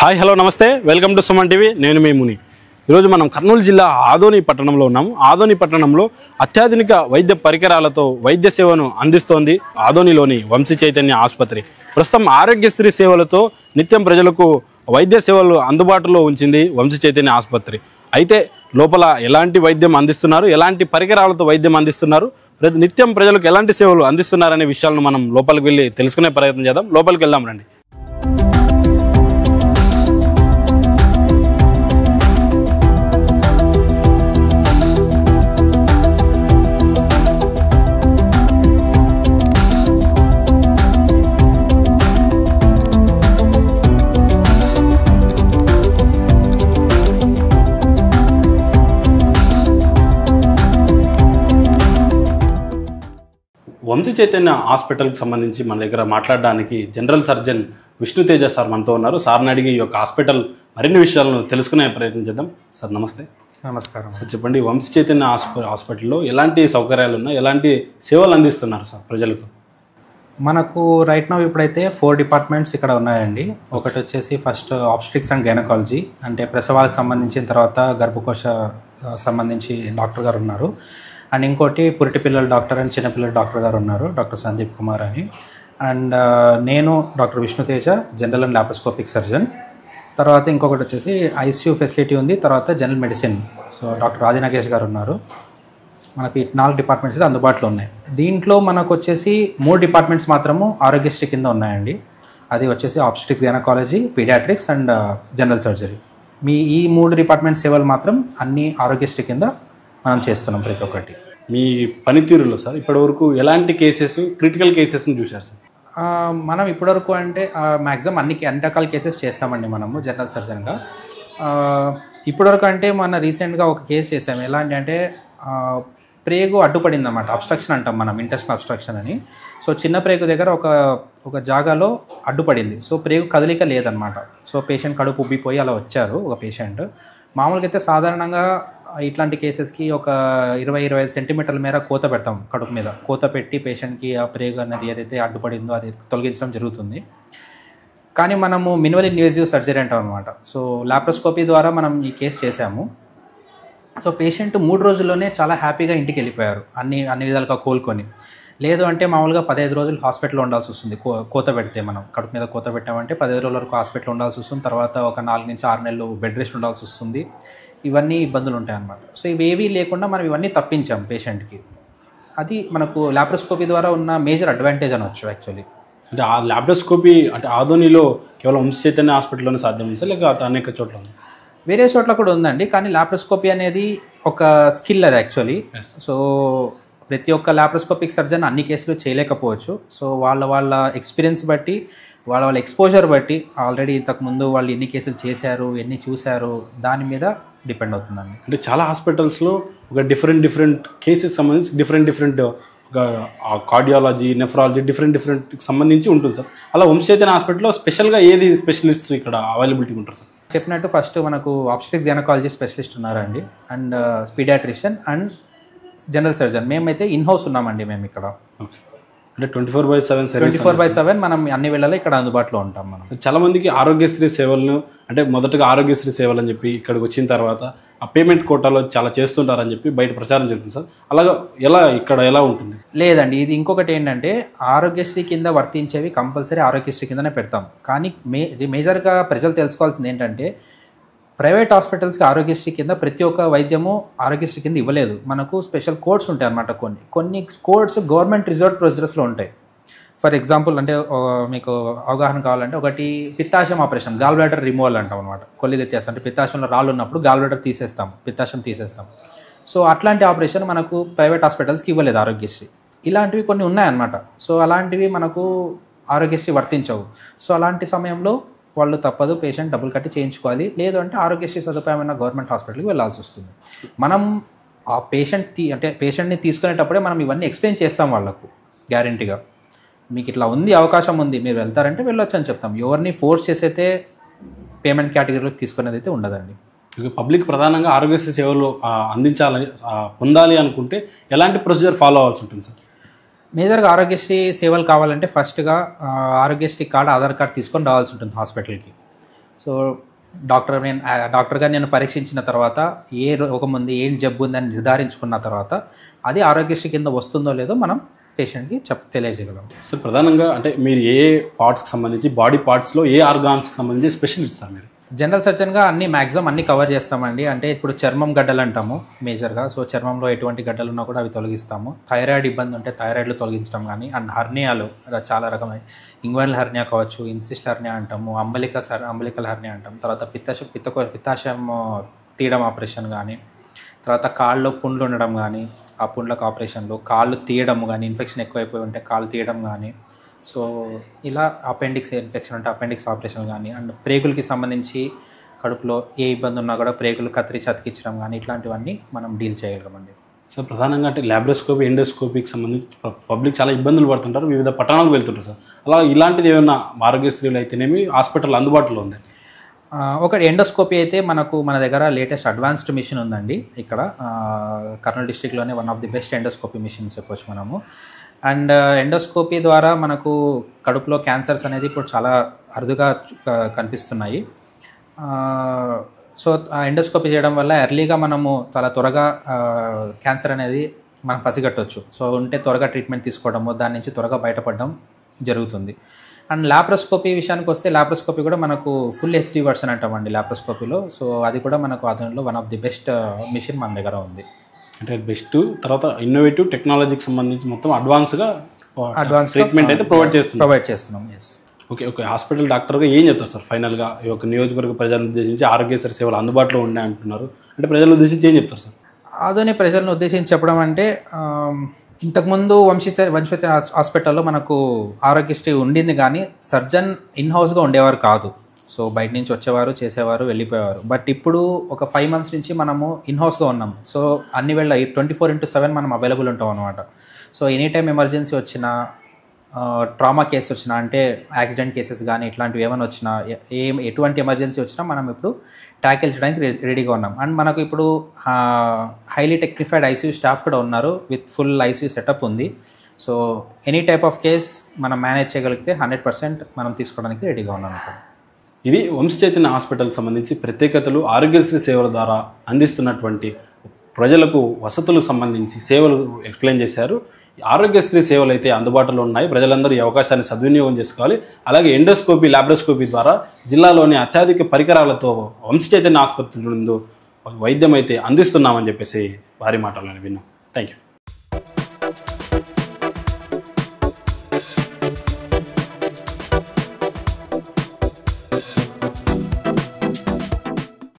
Hi hello నమస్తే welcome to Suman TV నేను మీ ముని ఈరోజు మనం కర్నూలు జిల్లా ఆదోని పట్టణంలో ఉన్నాము. ఆదోని పట్టణంలో అత్యాధునిక వైద్య పరికరాలతో వైద్య సేవను అందిస్తోంది ఆదోనిలోని వంశీ చైతన్య ఆసుపత్రి. ప్రస్తుతం ఆరోగ్యశ్రీ సేవలతో నిత్యం ప్రజలకు వైద్య సేవలు అందుబాటులో ఉంచింది వంశీ చైతన్య ఆసుపత్రి. అయితే లోపల ఎలాంటి వైద్యం అందిస్తున్నారు, ఎలాంటి పరికరాలతో వైద్యం అందిస్తున్నారు, నిత్యం ప్రజలకు ఎలాంటి సేవలు అందిస్తున్నారనే విషయాలను మనం లోపలికి వెళ్ళి తెలుసుకునే ప్రయత్నం చేద్దాం. లోపలికి వెళ్దాం రండి. వంశీ చైతన్య హాస్పిటల్కి సంబంధించి మన దగ్గర మాట్లాడడానికి జనరల్ సర్జన్ విష్ణుతేజ సార్ మనతో ఉన్నారు. సార్ని అడిగి ఈ యొక్క హాస్పిటల్ మరిన్ని విషయాలను తెలుసుకునే ప్రయత్నం చేద్దాం. సార్ నమస్తే. నమస్కారం సార్ చెప్పండి, వంశీ చైతన్య హాస్పిటల్లో ఎలాంటి సౌకర్యాలు ఉన్నాయి, ఎలాంటి సేవలు అందిస్తున్నారు సార్ ప్రజలకు? మనకు రైట్ నౌ ఇప్పుడైతే 4 డిపార్ట్మెంట్స్ ఇక్కడ ఉన్నాయండి. ఒకటి వచ్చేసి ఫస్ట్ ఆబ్స్ట్రిక్స్ అండ్ గైనకాలజీ, అంటే ప్రసవాలకు సంబంధించిన తర్వాత గర్భకోశ సంబంధించి డాక్టర్ గారు ఉన్నారు. అండ్ ఇంకోటి పురిటి పిల్లల డాక్టర్ అండ్ చిన్నపిల్లల డాక్టర్ గారు ఉన్నారు, డాక్టర్ సందీప్ కుమార్ అని. అండ్ నేను doctor Vishnu Teja, general and laparoscopic surgeon. తర్వాత ఇంకొకటి వచ్చేసి ఐసీయూ ఫెసిలిటీ ఉంది, తర్వాత జనరల్ మెడిసిన్, సో డాక్టర్ ఆది నాగేష్ గారు ఉన్నారు. మనకి 4 డిపార్ట్మెంట్స్ అయితే అందుబాటులో ఉన్నాయి. దీంట్లో మనకు వచ్చేసి 3 డిపార్ట్మెంట్స్ మాత్రము ఆరోగ్యశ్రీ కింద ఉన్నాయండి. అది వచ్చేసి obstetrics gynaecology, paediatrics and general surgery. ఈ 3 డిపార్ట్మెంట్ సేవలు మాత్రం అన్ని ఆరోగ్యశ్రీ కింద మనం చేస్తున్నాం ప్రతి ఒక్కటి. మీ పనితీరులో సార్ ఇప్పటివరకు ఎలాంటి కేసెస్, క్రిటికల్ కేసెస్ని చూశారు సార్? మనం ఇప్పటివరకు అంటే మ్యాక్సిమం అన్ని రకాల కేసెస్ చేస్తామండి మనము జనరల్ సర్జన్గా. ఇప్పటివరకు అంటే మన రీసెంట్గా ఒక కేసు చేసాము. ఎలాంటి అంటే ప్రేగు అడ్డుపడింది అన్నమాట, అబ్స్ట్రక్షన్ అంటాం మనం, ఇంటెస్టినల్ అబ్స్ట్రక్షన్ అని. సో చిన్న ప్రేగు దగ్గర ఒక జాగాలో అడ్డుపడింది. సో ప్రేగు కదలిక లేదనమాట. సో పేషెంట్ కడుపు ఉబ్బిపోయి అలా వచ్చారు ఒక పేషెంట్. మామూలుగా అయితే సాధారణంగా ఇట్లాంటి కేసెస్కి ఒక 20-25 సెంటీమీటర్ల మేర కోత పెడతాం, కడుపు మీద కోత పెట్టి పేషెంట్కి ఆ ప్రేగు అనేది ఏదైతే అడ్డుపడిందో అది తొలగించడం జరుగుతుంది. కానీ మనము మినిమల్ ఇన్వేజివ్ సర్జరీ అంటాం అనమాట. సో లాప్రోస్కోపీ ద్వారా మనం ఈ కేసు చేసాము. సో పేషెంట్ 3 రోజుల్లోనే చాలా హ్యాపీగా ఇంటికి వెళ్ళిపోయారు, అన్ని విధాలుగా కోలుకొని. లేదు అంటే మామూలుగా 15 రోజులు హాస్పిటల్లో ఉండాల్సి వస్తుంది. కోత పెడితే మనం కడుపు మీద కోత పెట్టామంటే 15 రోజుల వరకు హాస్పిటల్లో ఉండాల్సి వస్తుంది. తర్వాత ఒక 4 నుంచి 6 నెలలు బెడ్ రెస్ట్ ఉండాల్సి వస్తుంది. ఇవన్నీ ఇబ్బందులు ఉంటాయి అన్నమాట. సో ఇవేవీ లేకుండా మనం ఇవన్నీ తప్పించాం పేషెంట్కి. అది మనకు లాప్రోస్కోపీ ద్వారా ఉన్న మేజర్ అడ్వాంటేజ్ అనవచ్చు యాక్చువల్లీ. అంటే ఆ లాప్రోస్కోపీ అంటే ఆదోనిలో కేవలం వంశీ చైతన్య హాస్పిటల్లోనే సాధ్యం ఉంది సార్, లేక అనేక చోట్ల ఉంది? వేరే చోట్ల కూడా ఉందండి, కానీ లాప్రోస్కోపీ అనేది ఒక స్కిల్ అది యాక్చువల్లీ. సో ప్రతి ఒక్క లాప్రోస్కోపిక్ సర్జన్ అన్ని కేసులు చేయలేకపోవచ్చు. సో వాళ్ళ ఎక్స్పీరియన్స్ బట్టి, వాళ్ళ ఎక్స్పోజర్ బట్టి, ఆల్రెడీ ఇంతకుముందు వాళ్ళు ఎన్ని కేసులు చేశారు, ఎన్ని చూశారు, దాని మీద డిపెండ్ అవుతుందండి. అంటే చాలా హాస్పిటల్స్లో ఒక డిఫరెంట్ కేసెస్ సంబంధించి డిఫరెంట్ కార్డియాలజీ, నెఫ్రాలజీ డిఫరెంట్ సంబంధించి ఉంటుంది సార్. అలా వంశీ చైతన్య హాస్పిటల్లో స్పెషల్గా ఏది స్పెషలిస్ట్ ఇక్కడ అవైలబిలిటీ ఉంటారు సార్? చెప్పినట్టు ఫస్ట్ మనకు ఆబ్స్ట్రిక్స్ గైనకాలజీ స్పెషలిస్ట్ ఉన్నారండి, and paediatrician and general surgeon. మేమైతే ఇన్హౌస్ ఉన్నామండి మేము ఇక్కడ. ఓకే, అంటే 24/7 మనం అన్ని వేళల్లో ఇక్కడ అందుబాటులో ఉంటాం. మనం చాలా మందికి ఆరోగ్యశ్రీ సేవలను, అంటే మొదటగా ఆరోగ్యశ్రీ సేవలు అని చెప్పి ఇక్కడికి వచ్చిన తర్వాత ఆ పేమెంట్ కోటాలో చాలా చేస్తుంటారని చెప్పి బయట ప్రచారం జరుగుతుంది సార్. అలాగా ఇక్కడ ఎలా ఉంటుంది? లేదండి, ఇది ఇంకొకటి ఏంటంటే ఆరోగ్యశ్రీ కింద వర్తించేవి కంపల్సరీ ఆరోగ్యశ్రీ కిందనే పెడతాం. కానీ మేజర్గా ప్రజలు తెలుసుకోవాల్సింది ఏంటంటే ప్రైవేట్ హాస్పిటల్స్కి ఆరోగ్యశ్రీ కింద ప్రతి ఒక్క వైద్యము ఆరోగ్యశ్రీ కింద ఇవ్వలేదు. మనకు స్పెషల్ కోడ్స్ ఉంటాయి అన్నమాట. కొన్ని కోడ్స్ గవర్నమెంట్ రిజర్వ్ ప్రొసీజర్స్లో ఉంటాయి. ఫర్ ఎగ్జాంపుల్ అంటే మీకు అవగాహన కావాలంటే, ఒకటి పిత్తాశయం ఆపరేషన్, గాల్ బ్లాడర్ రిమూవల్ అంటాం అనమాట. కొల్లి వ్యత్యాసం అంటే పిత్తాశయంలో రాళ్ళు ఉన్నప్పుడు గాల్ బ్లాడర్ తీసేస్తాం, పిత్తాశయం తీసేస్తాం. సో అట్లాంటి ఆపరేషన్ మనకు ప్రైవేట్ హాస్పిటల్స్కి ఇవ్వలేదు ఆరోగ్యశ్రీ. ఇలాంటివి కొన్ని ఉన్నాయన్నమాట. సో అలాంటివి మనకు ఆరోగ్యశ్రీ వర్తించవు. సో అలాంటి సమయంలో వాళ్ళు తప్పదు, పేషెంట్ డబ్బులు కట్టి చేయించుకోవాలి. లేదు అంటే ఆరోగ్యశ్రీ సదుపాయమైన గవర్నమెంట్ హాస్పిటల్కి వెళ్ళాల్సి వస్తుంది. మనం ఆ పేషెంట్ని తీసుకునేటప్పుడే మనం ఇవన్నీ ఎక్స్ప్లెయిన్ చేస్తాం వాళ్ళకు గ్యారంటీగా. మీకు ఇట్లా ఉంది, అవకాశం ఉంది, మీరు వెళ్తారంటే వెళ్ళొచ్చు అని చెప్తాం. ఎవరిని ఫోర్స్ చేసైతే పేమెంట్ కేటగిరీలోకి తీసుకునేది అయితే ఉండదండి. పబ్లిక్ ప్రధానంగా ఆరోగ్యశ్రీ సేవలు అందించాలని పొందాలి అనుకుంటే ఎలాంటి ప్రొసీజర్ ఫాలో అవ్వాల్సి ఉంటుంది సార్? మేజర్గా ఆరోగ్యశ్రీ సేవలు కావాలంటే ఫస్ట్గా ఆరోగ్యశ్రీ కార్డు, ఆధార్ కార్డు తీసుకొని రావాల్సి ఉంటుంది హాస్పిటల్కి. సో డాక్టర్గా నేను పరీక్షించిన తర్వాత ఒక ముందు ఏం జబ్బు ఉందని నిర్ధారించుకున్న తర్వాత అది ఆరోగ్యశ్రీ కింద వస్తుందో లేదో మనం పేషెంట్కి తెలియజేయగలం. సార్ ప్రధానంగా అంటే మీరు ఏ పార్ట్స్కి సంబంధించి బాడీ పార్ట్స్లో ఏ ఆర్గాన్స్కి సంబంధించి స్పెషలిస్ట్ సార్ మీరు? జనరల్ సర్జన్గా మ్యాక్సిమం అన్ని కవర్ చేస్తామండి. అంటే ఇప్పుడు చర్మం గడ్డలు అంటాము మేజర్గా. సో చర్మంలో ఎటువంటి గడ్డలు ఉన్నా కూడా అవి తొలగిస్తాము. థైరాయిడ్ ఇబ్బంది ఉంటే థైరాయిడ్లు తొలగించడం కానీ, అండ్ హర్నియాలు చాలా రకమైన ఇంగ్వైనల్ హర్నియా కావచ్చు, ఇన్సిస్ట్ హర్నియా అంటాము, అంబలికల్ హర్నియా అంటాము, తర్వాత పిత్తాశయం తీయడం ఆపరేషన్ కానీ, తర్వాత కాళ్ళలో పుండ్లు ఉండడం కానీ, ఆ పుండ్లకు ఆపరేషన్లు, కాళ్ళు తీయడం కానీ, ఇన్ఫెక్షన్ ఎక్కువైపోయి ఉంటే కాళ్ళు తీయడం కానీ, సో ఇలా అపెండిక్స్ ఇన్ఫెక్షన్ అంటే అపెండిక్స్ ఆపరేషన్ కానీ, అండ్ ప్రేగులకి సంబంధించి కడుపులో ఏ ఇబ్బంది ఉన్నా కూడా ప్రేగులు కత్తిరించి అతికించడం కానీ, ఇట్లాంటివన్నీ మనం డీల్ చేయగలమండి. సో ప్రధానంగా అంటే ల్యాబ్రోస్కోపీ ఎండోస్కోపీకి సంబంధించి పబ్లిక్ చాలా ఇబ్బందులు పడుతుంటారు, వివిధ పట్టణాలకు వెళ్తుంటారు సార్. అలా ఇలాంటిది ఏమైనా ఆరోగ్యశ్రీలు అయితేనేమి హాస్పిటల్ అందుబాటులో ఉంది? ఒక ఎండోస్కోపీ అయితే మన దగ్గర లేటెస్ట్ అడ్వాన్స్డ్ మిషన్ ఉందండి. ఇక్కడ కర్నూలు డిస్ట్రిక్ట్లోనే one of the best endoscopy machines చెప్పొచ్చు మనము. అండ్ ఎండోస్కోపీ ద్వారా మనకు కడుపులో క్యాన్సర్స్ అనేది ఇప్పుడు చాలా అరుదుగా కనిపిస్తున్నాయి. సో ఎండోస్కోపీ చేయడం వల్ల ఎర్లీగా మనము చాలా త్వరగా క్యాన్సర్ అనేది మనం పసిగట్టవచ్చు. సో ఉంటే త్వరగా ట్రీట్మెంట్ తీసుకోవడము, దాని నుంచి త్వరగా బయటపడడం జరుగుతుంది. అండ్ ల్యాప్రోస్కోపీ విషయానికి వస్తే ల్యాప్రోస్కోపీ కూడా మనకు ఫుల్ హెచ్డి వర్షన్ అంటామండి ల్యాప్రోస్కోపీలో. సో అది కూడా మనకు ఆధునిలో one of the best machine మన దగ్గర ఉంది. అంటే బెస్ట్ తర్వాత ఇన్నోవేటివ్ టెక్నాలజీకి సంబంధించి మొత్తం అడ్వాన్స్ ట్రీట్మెంట్ అయితే ప్రొవైడ్ చేస్తున్నాం. ఎస్. ఓకే. హాస్పిటల్ డాక్టర్గా ఏం చెప్తారు సార్ ఫైనల్గా ఈ యొక్క నియోజకవర్గ ప్రజలను ఉద్దేశించి ఆరోగ్యశ్రీ సేవలు అందుబాటులో ఉన్నాయి అంటున్నారు, అంటే ప్రజలను ఉద్దేశించి ఏం చెప్తారు సార్? ఆధునిక ప్రజలను ఉద్దేశించి చెప్పడం అంటే ఇంతకుముందు వంశీత హాస్పిటల్లో మనకు ఆరోగ్యశ్రీ ఉండింది, కానీ సర్జన్ ఇన్హౌస్గా ఉండేవారు కాదు. సో బయట నుంచి వచ్చేవారు, చేసేవారు, వెళ్ళిపోయేవారు. బట్ ఇప్పుడు ఒక 5 months నుంచి మనము ఇన్హౌస్గా ఉన్నాం. సో అన్ని వేళ 24/7 మనం అవైలబుల్ ఉంటాం అనమాట. సో ఎనీ టైం ఎమర్జెన్సీ వచ్చినా, ట్రామా కేసు వచ్చినా, అంటే యాక్సిడెంట్ కేసెస్ కానీ ఇట్లాంటివి ఏమైనా వచ్చినా, ఎటువంటి ఎమర్జెన్సీ వచ్చినా మనం ఇప్పుడు ట్యాకిల్ చేయడానికి రెడీగా ఉన్నాం. అండ్ మనకు ఇప్పుడు హైలీ టెక్నిఫైడ్ ఐసీయూ స్టాఫ్ కూడా ఉన్నారు, విత్ ఫుల్ ఐసీయూ సెటప్ ఉంది. So any type of case మనం మేనేజ్ చేయగలిగితే 100% మనం తీసుకోవడానికి రెడీగా ఉన్నాం. ఇది వంశీ చైతన్య హాస్పిటల్కి సంబంధించి ప్రత్యేకతలు, ఆరోగ్యశ్రీ సేవల ద్వారా అందిస్తున్నటువంటి ప్రజలకు వసతులకు సంబంధించి సేవలు ఎక్స్ప్లెయిన్ చేశారు. ఆరోగ్యశ్రీ సేవలు అయితే అందుబాటులో ఉన్నాయి, ప్రజలందరూ ఈ అవకాశాన్ని సద్వినియోగం చేసుకోవాలి. అలాగే ఎండోస్కోపీ, ల్యాబ్రోస్కోపీ ద్వారా జిల్లాలోని అత్యాధునిక పరికరాలతో వంశీ చైతన్య ఆసుపత్రి నుండి వైద్యం అయితే అందిస్తున్నామని చెప్పేసి వారి మాటలను విన్నాం. Thank you.